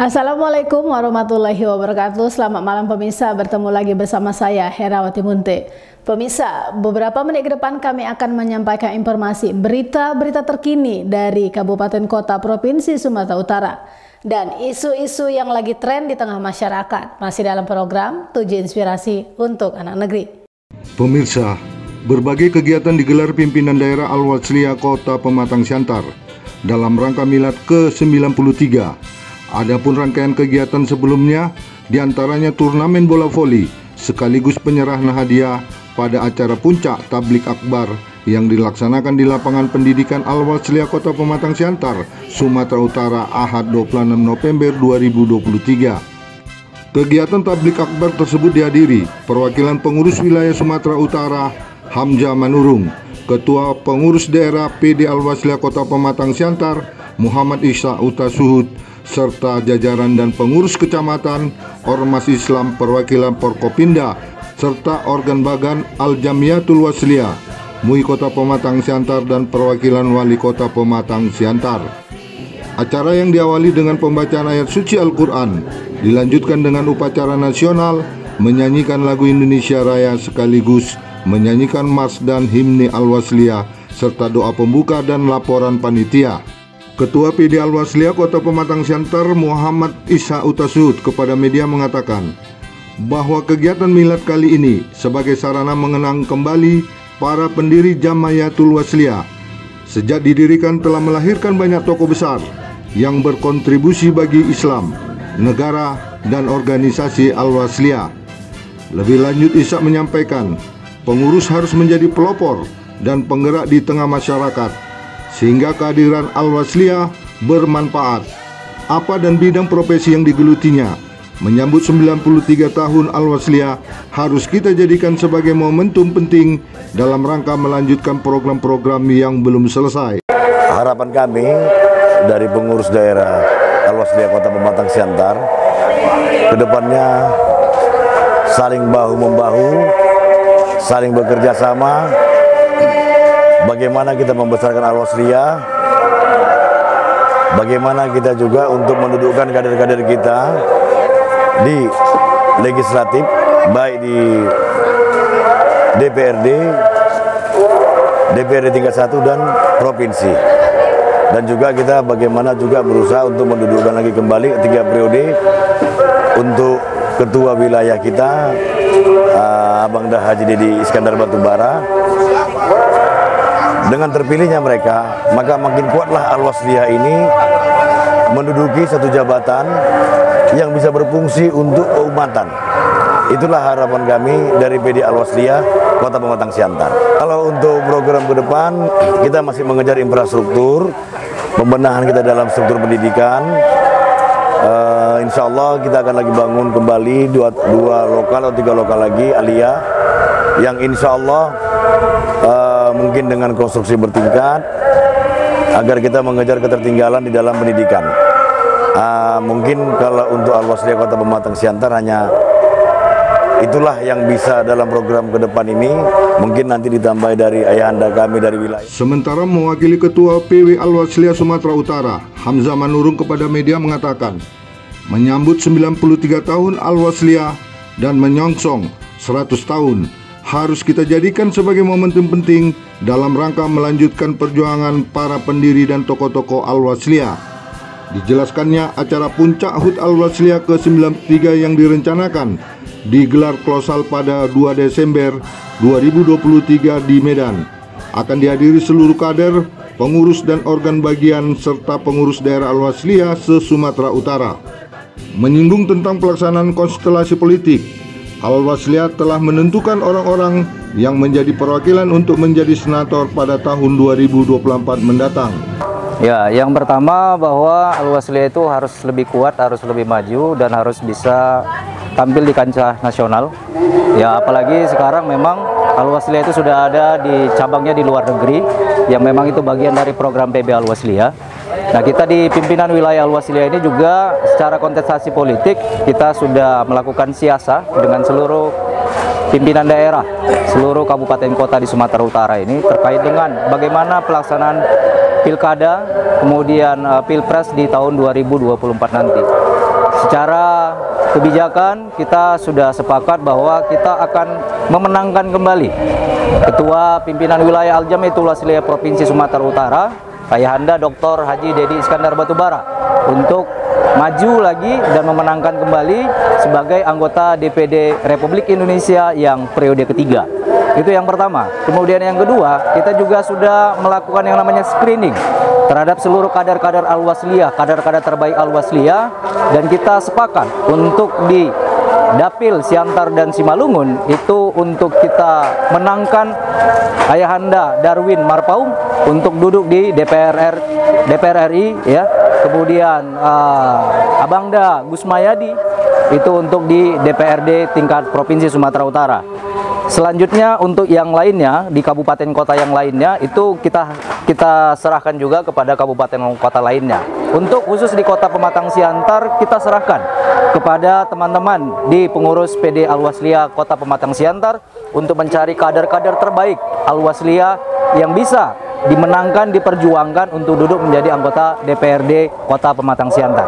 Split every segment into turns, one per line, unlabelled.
Assalamualaikum warahmatullahi wabarakatuh. Selamat malam pemirsa, bertemu lagi bersama saya Herawati Munte. Pemirsa, beberapa menit ke depan kami akan menyampaikan informasi berita-berita terkini dari Kabupaten Kota Provinsi Sumatera Utara dan isu-isu yang lagi tren di tengah masyarakat, masih dalam program 7 Inspirasi untuk Anak Negeri.
Pemirsa, berbagai kegiatan digelar pimpinan daerah Al-Wasliyah Kota Pematang Siantar dalam rangka Milad ke-93. Adapun rangkaian kegiatan sebelumnya, diantaranya turnamen bola voli, sekaligus penyerahan hadiah pada acara puncak tablik akbar yang dilaksanakan di lapangan pendidikan Al-Wasliyah Kota Pematang Siantar, Sumatera Utara, Ahad 26 November 2023. Kegiatan tablik akbar tersebut dihadiri perwakilan pengurus wilayah Sumatera Utara, Hamzah Manurung, Ketua Pengurus Daerah PD Al-Wasliyah Kota Pematang Siantar, Muhammad Isa Utasuhud, serta jajaran dan pengurus kecamatan, Ormas Islam, perwakilan Porkopinda, serta organ bagan Al-Jamiatul Wasliyah, MUI Kota Pematang Siantar, dan perwakilan Wali Kota Pematang Siantar. Acara yang diawali dengan pembacaan ayat suci Al-Quran, dilanjutkan dengan upacara nasional, menyanyikan lagu Indonesia Raya sekaligus menyanyikan mars dan himne Al-Wasliyah, serta doa pembuka dan laporan panitia. Ketua PD Al-Wasliyah Kota Pematang Siantar, Muhammad Isa Utasud, kepada media mengatakan bahwa kegiatan milad kali ini sebagai sarana mengenang kembali para pendiri Jamiatul Wasliyah. Sejak didirikan telah melahirkan banyak tokoh besar yang berkontribusi bagi Islam, negara, dan organisasi Al-Wasliyah. Lebih lanjut, Isa menyampaikan pengurus harus menjadi pelopor dan penggerak di tengah masyarakat, sehingga kehadiran Al-Wasliyah bermanfaat. Apa dan bidang profesi yang digelutinya menyambut 93 tahun Al-Wasliyah harus kita jadikan sebagai momentum penting dalam rangka melanjutkan program-program yang belum selesai.
Harapan kami dari pengurus daerah Al-Wasliyah Kota Pematang Siantar, kedepannya saling bahu-membahu, saling bekerja sama. Bagaimana kita membesarkan Al-Wasliyah, bagaimana kita juga untuk mendudukkan kader-kader kita di legislatif, baik di DPRD tingkat 1 dan provinsi. Dan juga kita bagaimana juga berusaha untuk mendudukkan lagi kembali 3 periode untuk ketua wilayah kita, Abang Dah Haji Dedi Iskandar Batubara. Dengan terpilihnya mereka, maka makin kuatlah Al-Wasliyah ini menduduki satu jabatan yang bisa berfungsi untuk keumatan. Itulah harapan kami dari PD Al-Wasliyah Kota Pematang Siantar. Kalau untuk program ke depan, kita masih mengejar infrastruktur, pembenahan kita dalam struktur pendidikan. Insya Allah kita akan lagi bangun kembali dua lokal atau 3 lokal lagi Aliyah, yang insya Allah mungkin dengan konstruksi bertingkat agar kita mengejar ketertinggalan di dalam pendidikan. Mungkin kalau untuk Al-Wasliyah Kota Pematang Siantar hanya itulah yang bisa dalam program ke depan ini, mungkin nanti ditambah dari ayahanda kami dari wilayah.
Sementara mewakili Ketua PW Al-Wasliyah Sumatera Utara, Hamzah Manurung, kepada media mengatakan menyambut 93 tahun Al-Wasliyah dan menyongsong 100 tahun harus kita jadikan sebagai momentum penting dalam rangka melanjutkan perjuangan para pendiri dan tokoh-tokoh Al-Wasliyah. Dijelaskannya, acara puncak HUT Al-Wasliyah ke-93 yang direncanakan digelar kolosal pada 2 Desember 2023 di Medan. Akan dihadiri seluruh kader, pengurus dan organ bagian serta pengurus daerah Al-Wasliyah se-Sumatera Utara. Menyinggung tentang pelaksanaan konstelasi politik, Al-Wasliyah telah menentukan orang-orang yang menjadi perwakilan untuk menjadi senator pada tahun 2024 mendatang.
Ya, yang pertama bahwa Al-Wasliyah itu harus lebih kuat, harus lebih maju, dan harus bisa tampil di kancah nasional. Ya, apalagi sekarang memang Al-Wasliyah itu sudah ada di cabangnya di luar negeri, yang memang itu bagian dari program PB Al-Wasliyah. Nah, kita di pimpinan wilayah Al-Wasliyah ini juga secara kontestasi politik kita sudah melakukan siasah dengan seluruh pimpinan daerah, seluruh kabupaten kota di Sumatera Utara ini terkait dengan bagaimana pelaksanaan pilkada, kemudian pilpres di tahun 2024 nanti. secara kebijakan kita sudah sepakat bahwa kita akan memenangkan kembali Ketua Pimpinan Wilayah Al-Jamiatul Wasliyah Provinsi Sumatera Utara, Ayahanda Dr. Haji Dedi Iskandar Batubara, untuk maju lagi dan memenangkan kembali sebagai anggota DPD Republik Indonesia yang periode ketiga. Itu yang pertama. Kemudian yang kedua, kita juga sudah melakukan yang namanya screening terhadap seluruh kader-kader Al-Wasliyah, kader-kader terbaik Al-Wasliyah, dan kita sepakat untuk di Dapil Siantar dan Simalungun itu untuk kita menangkan Ayahanda Darwin Marpaung untuk duduk di DPR RI, ya. Kemudian Abangda Gusmayadi itu untuk di DPRD tingkat Provinsi Sumatera Utara. Selanjutnya untuk yang lainnya di kabupaten kota yang lainnya itu kita serahkan juga kepada kabupaten kota lainnya. Untuk khusus di Kota Pematang Siantar kita serahkan kepada teman-teman di pengurus PD Al-Wasliyah Kota Pematang Siantar untuk mencari kader-kader terbaik Al-Wasliyah yang bisa dimenangkan, diperjuangkan untuk duduk menjadi anggota DPRD Kota Pematang Siantar.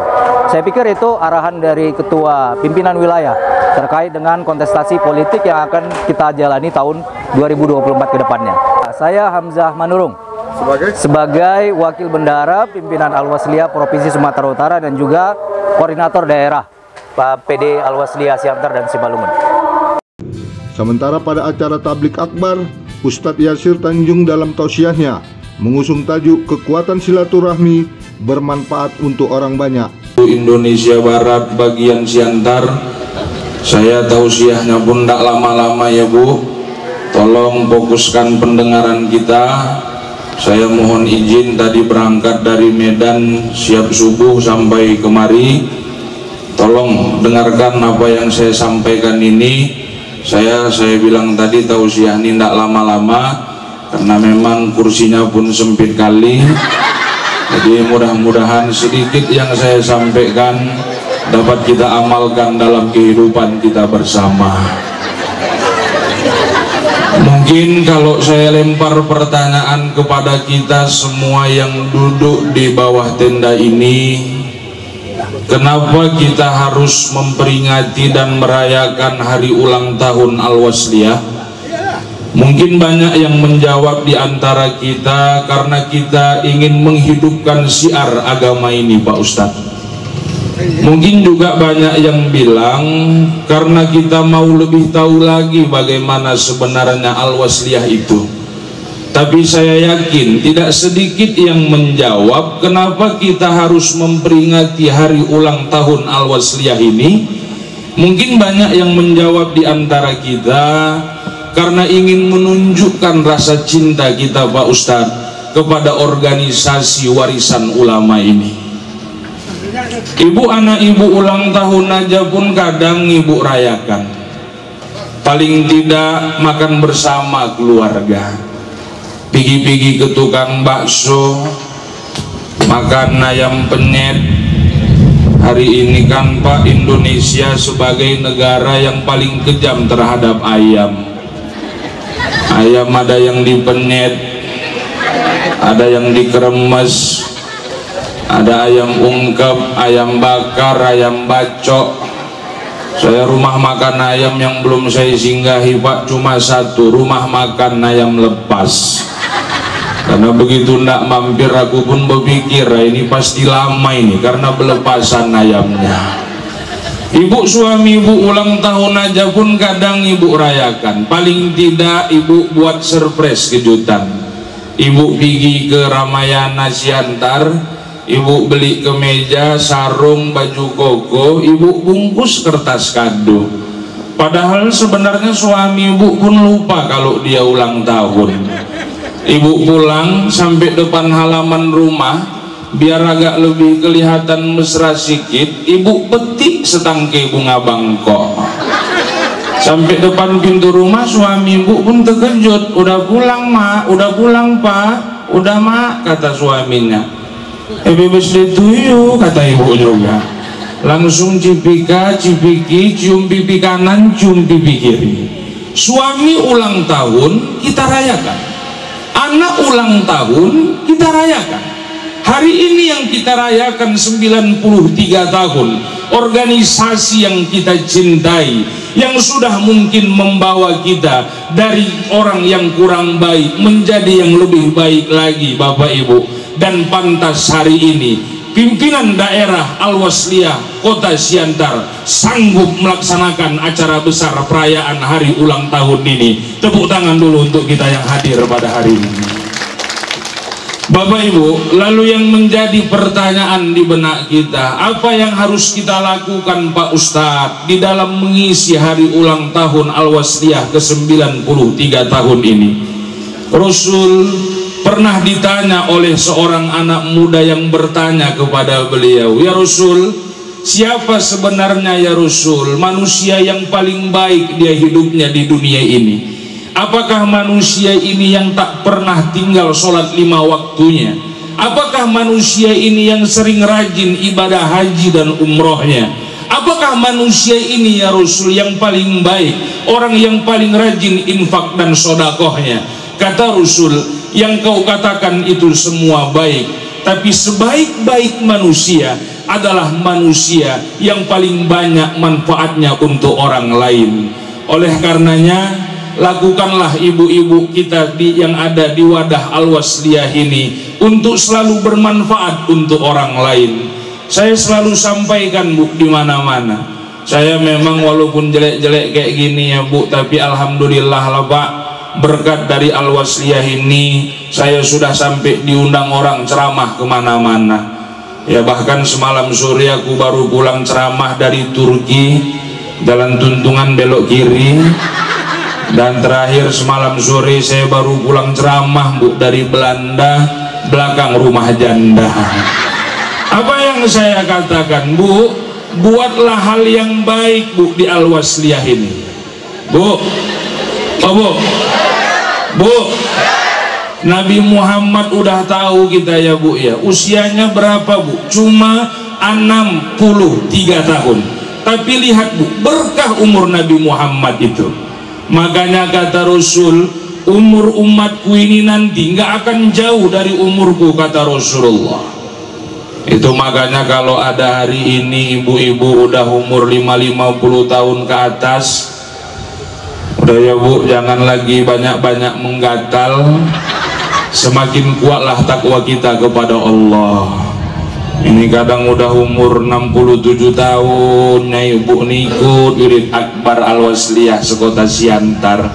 Saya pikir itu arahan dari Ketua Pimpinan Wilayah terkait dengan kontestasi politik yang akan kita jalani tahun 2024 ke depannya. Saya Hamzah Manurung sebagai Wakil Bendahara Pimpinan Al-Wasliyah Provinsi Sumatera Utara dan juga Koordinator Daerah PD Al-Wasliyah Siantar dan Simalungun.
Sementara pada acara tablik akbar, Ustadz Yasir Tanjung dalam tausiahnya mengusung tajuk kekuatan silaturahmi bermanfaat untuk orang banyak.
Indonesia Barat bagian Siantar, saya tausiahnya pun tidak lama-lama ya Bu, tolong fokuskan pendengaran kita. Saya mohon izin tadi berangkat dari Medan siap subuh sampai kemari, tolong dengarkan apa yang saya sampaikan ini. Saya bilang tadi tausiah ini tidak lama-lama karena memang kursinya pun sempit kali. Jadi mudah-mudahan sedikit yang saya sampaikan dapat kita amalkan dalam kehidupan kita bersama. Mungkin kalau saya lempar pertanyaan kepada kita semua yang duduk di bawah tenda ini, kenapa kita harus memperingati dan merayakan hari ulang tahun Al-Wasliyah? Mungkin banyak yang menjawab di antara kita karena kita ingin menghidupkan syiar agama ini, Pak Ustadz. Mungkin juga banyak yang bilang karena kita mau lebih tahu lagi bagaimana sebenarnya Al-Wasliyah itu. Tapi saya yakin tidak sedikit yang menjawab kenapa kita harus memperingati hari ulang tahun Al-Wasliyah ini. Mungkin banyak yang menjawab di antara kita karena ingin menunjukkan rasa cinta kita, Pak Ustadz, kepada organisasi warisan ulama ini. Ibu anak ibu ulang tahun aja pun kadang ibu rayakan. Paling tidak makan bersama keluarga. Pigi-pigi ke tukang bakso, makan ayam penyet. Hari ini kan Pak, Indonesia sebagai negara yang paling kejam terhadap ayam. Ayam ada yang dipenyet, ada yang dikeremes, ada ayam ungkep, ayam bakar, ayam bacok. Saya rumah makan ayam yang belum saya singgahi Pak cuma satu, rumah makan ayam lepas. Karena begitu ndak mampir aku pun berpikir ini pasti lama ini karena belepasan ayamnya. Ibu suami ibu ulang tahun aja pun kadang ibu rayakan. Paling tidak ibu buat surprise kejutan. Ibu pergi ke Ramayana Siantar, ibu beli kemeja, sarung, baju koko, ibu bungkus kertas kado. Padahal sebenarnya suami ibu pun lupa kalau dia ulang tahun. Ibu pulang sampai depan halaman rumah, biar agak lebih kelihatan mesra sikit, ibu petik setangkai bunga bangkok. Sampai depan pintu rumah suami ibu pun terkejut. Udah pulang mak, udah pulang pak, udah mak, kata suaminya. Happy birthday to you, kata ibu juga. Langsung cipika, cipiki, cium pipi kanan, cium pipi kiri. Suami ulang tahun kita rayakan, anak ulang tahun kita rayakan. Hari ini yang kita rayakan 93 tahun organisasi yang kita cintai, yang sudah mungkin membawa kita dari orang yang kurang baik menjadi yang lebih baik lagi, Bapak Ibu. Dan pantas hari ini pimpinan daerah Al-Wasliyah Kota Siantar sanggup melaksanakan acara besar perayaan hari ulang tahun ini. Tepuk tangan dulu untuk kita yang hadir pada hari ini. Bapak Ibu, lalu yang menjadi pertanyaan di benak kita, apa yang harus kita lakukan Pak Ustadz di dalam mengisi hari ulang tahun Al-Wasliyah ke-93 tahun ini? Rasul pernah ditanya oleh seorang anak muda yang bertanya kepada beliau, "Ya Rasul, siapa sebenarnya ya Rasul manusia yang paling baik dia hidupnya di dunia ini? Apakah manusia ini yang tak pernah tinggal sholat 5 waktunya? Apakah manusia ini yang sering rajin ibadah haji dan umrohnya? Apakah manusia ini ya Rasul yang paling baik, orang yang paling rajin infak dan sodakohnya?" Kata Rasul, "Yang kau katakan itu semua baik, tapi sebaik-baik manusia adalah manusia yang paling banyak manfaatnya untuk orang lain." Oleh karenanya, lakukanlah ibu-ibu kita yang ada di wadah Al-Wasliyah ini untuk selalu bermanfaat untuk orang lain. Saya selalu sampaikan, Bu, di mana-mana. Saya memang walaupun jelek-jelek kayak gini ya, Bu, tapi alhamdulillah lah, Pak, berkat dari Al-Wasliyah ini saya sudah sampai diundang orang ceramah kemana-mana. Ya, bahkan semalam sore aku baru pulang ceramah dari Turki, jalan Tuntungan belok kiri. Dan terakhir semalam sore saya baru pulang ceramah, Bu, dari Belanda, belakang rumah janda. Apa yang saya katakan, Bu, buatlah hal yang baik, Bu, di Al-Wasliyah ini. Bu, oh, Bu, Nabi Muhammad udah tahu kita ya, Bu, ya. Usianya berapa, Bu? Cuma 63 tahun. Tapi lihat, Bu, berkah umur Nabi Muhammad itu. Makanya kata Rasul, umur umatku ini nanti nggak akan jauh dari umurku, kata Rasulullah. Itu makanya kalau ada hari ini ibu-ibu udah umur 50 tahun ke atas, udah ya, Bu, jangan lagi banyak-banyak menggatal. Semakin kuatlah takwa kita kepada Allah. Ini kadang udah umur 67 tahun, ibu ikut Wirid Akbar Al-Wasliyah sekota Siantar,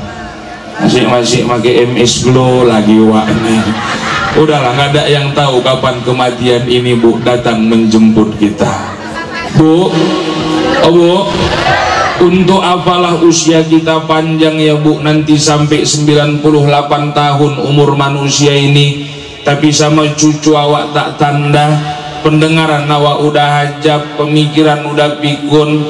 masih pakai MS Glow lagi, Wak. Udahlah, nggak ada yang tahu kapan kematian ini, Bu, datang menjemput kita. Bu, oh, Bu, untuk apalah usia kita panjang ya, Bu, nanti sampai 98 tahun umur manusia ini, tapi sama cucu awak tak tanda, pendengaran awak udah hajab, pemikiran udah pikun.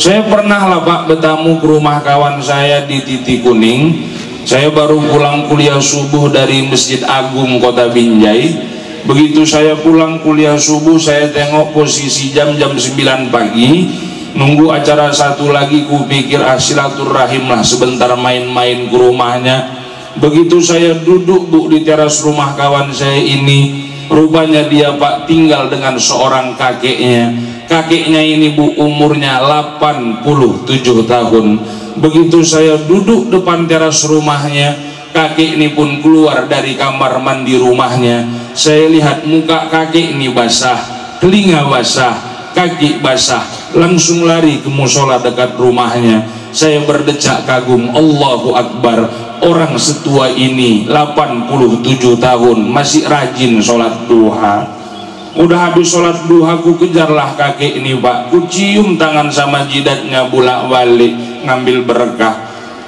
Saya pernah lah, Pak, bertamu ke rumah kawan saya di Titik Kuning. Saya baru pulang kuliah subuh dari Masjid Agung Kota Binjai. Begitu saya pulang kuliah subuh, saya tengok posisi jam 9 pagi, nunggu acara satu lagi, kupikir silaturahim lah sebentar, main-main ke rumahnya. Begitu saya duduk, Bu, di teras rumah kawan saya ini, rupanya dia, Pak, tinggal dengan seorang kakeknya. Kakeknya ini, Bu, umurnya 87 tahun. Begitu saya duduk depan teras rumahnya, kakek ini pun keluar dari kamar mandi rumahnya. Saya lihat muka kakek ini basah, telinga basah, kaki basah. Langsung lari ke musola dekat rumahnya. Saya berdecak kagum, Allahu Akbar, orang setua ini 87 tahun masih rajin sholat duha. Udah habis sholat duha, ku kejarlah kakek ini, Pak, ku cium tangan sama jidatnya bolak balik ngambil berkah.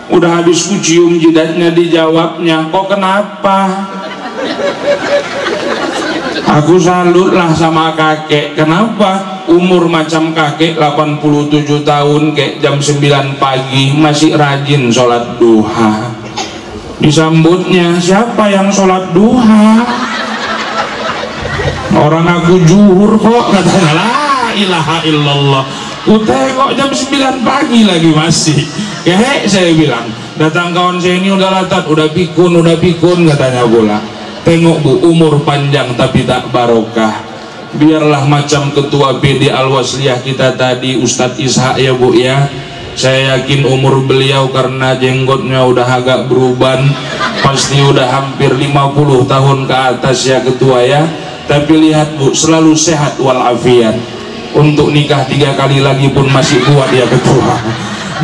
Udah habis ku cium jidatnya, dijawabnya, "Kok kenapa?" Aku salut lah sama kakek. Kenapa? Umur macam kakek 87 tahun, kayak jam 9 pagi masih rajin sholat duha. Disambutnya, "Siapa yang sholat duha?" "Orang aku zuhur kok," katanya. La ilaha illallah. Ku tengok jam 9 pagi lagi masih. Kehek, saya bilang. Datang kawan saya ini udah latat, udah pikun, katanya pula. Tengok, Bu, umur panjang tapi tak barokah. biarlah macam ketua PD Al-Wasliyah kita tadi, Ustadz Ishak ya Bu ya. Saya yakin umur beliau karena jenggotnya udah agak beruban, pasti udah hampir 50 tahun ke atas ya ketua ya. Tapi lihat Bu, selalu sehat walafiat. Untuk nikah 3 kali lagi pun masih kuat ya ketua.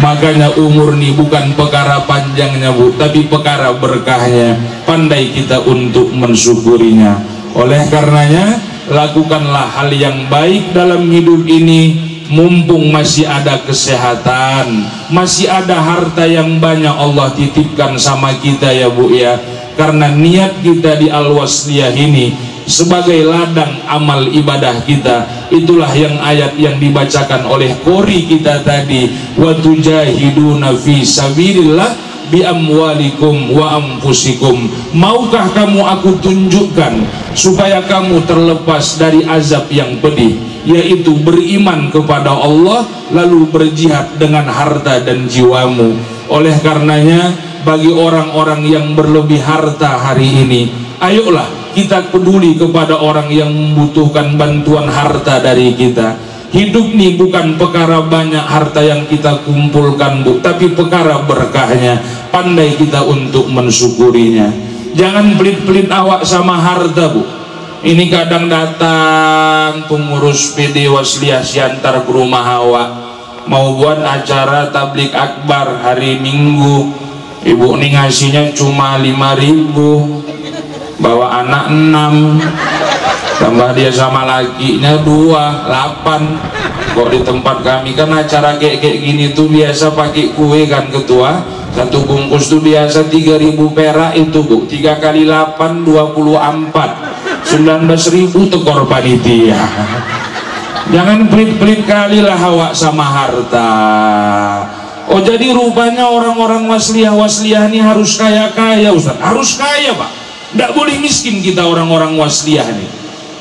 Makanya umur nih bukan perkara panjangnya Bu, tapi perkara berkahnya. Pandai kita untuk mensyukurinya. Oleh karenanya, lakukanlah hal yang baik dalam hidup ini, mumpung masih ada kesehatan, masih ada harta yang banyak Allah titipkan sama kita ya Bu ya. Karena niat kita di Al-Wasliyah ini sebagai ladang amal ibadah kita, itulah yang ayat yang dibacakan oleh qori kita tadi, wa tujahiduna fi sabilillah bi amwalikum wa anfusikum. Maukah kamu aku tunjukkan supaya kamu terlepas dari azab yang pedih, yaitu beriman kepada Allah lalu berjihad dengan harta dan jiwamu. Oleh karenanya, bagi orang-orang yang berlebih harta hari ini, ayolah kita peduli kepada orang yang membutuhkan bantuan harta dari kita. Hidup ini bukan perkara banyak harta yang kita kumpulkan Bu, tapi perkara berkahnya. Pandai kita untuk mensyukurinya. Jangan pelit-pelit awak sama harta Bu. Ini kadang datang pengurus PD Wasliyah Siantar ke rumah awak, mau buat acara tablik akbar hari Minggu. Ibu ini ngasihnya cuma 5.000, bawa anak 6, tambah dia sama lakinya 2, 8. Kok di tempat kami kan acara kayak gini tuh biasa pakai kue kan ketua. Satu bungkus tuh biasa 3.000 perak itu Bu, 3 kali 8 24, 19.000 tekor panitia. Jangan pelit-pelit kali lah awak sama harta. Oh jadi rupanya orang-orang wasliyah ini harus kaya-kaya Ustaz. Harus kaya Pak, tidak boleh miskin kita orang-orang wasliyah nih.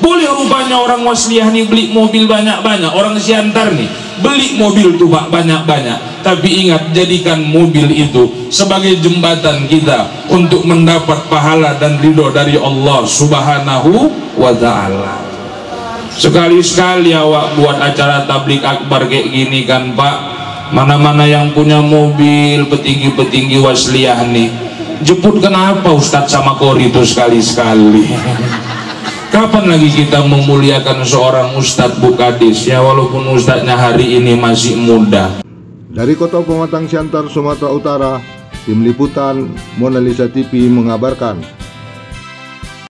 Boleh rupanya orang wasliyah nih beli mobil banyak-banyak, orang Siantar nih beli mobil tuh Pak banyak-banyak. Tapi ingat, jadikan mobil itu sebagai jembatan kita untuk mendapat pahala dan ridho dari Allah Subhanahu wa ta'ala. Sekali-sekali awak buat acara tablik akbar kayak gini kan Pak. Mana-mana yang punya mobil, petinggi-petinggi wasliyah nih, jemput kenapa Ustadz sama Qori itu sekali-sekali. Kapan lagi kita memuliakan seorang Ustadz Bu Kadis ya, walaupun Ustadznya hari ini masih muda.
Dari Kota Pematang Siantar, Sumatera Utara, tim liputan Mona Lisa TV mengabarkan.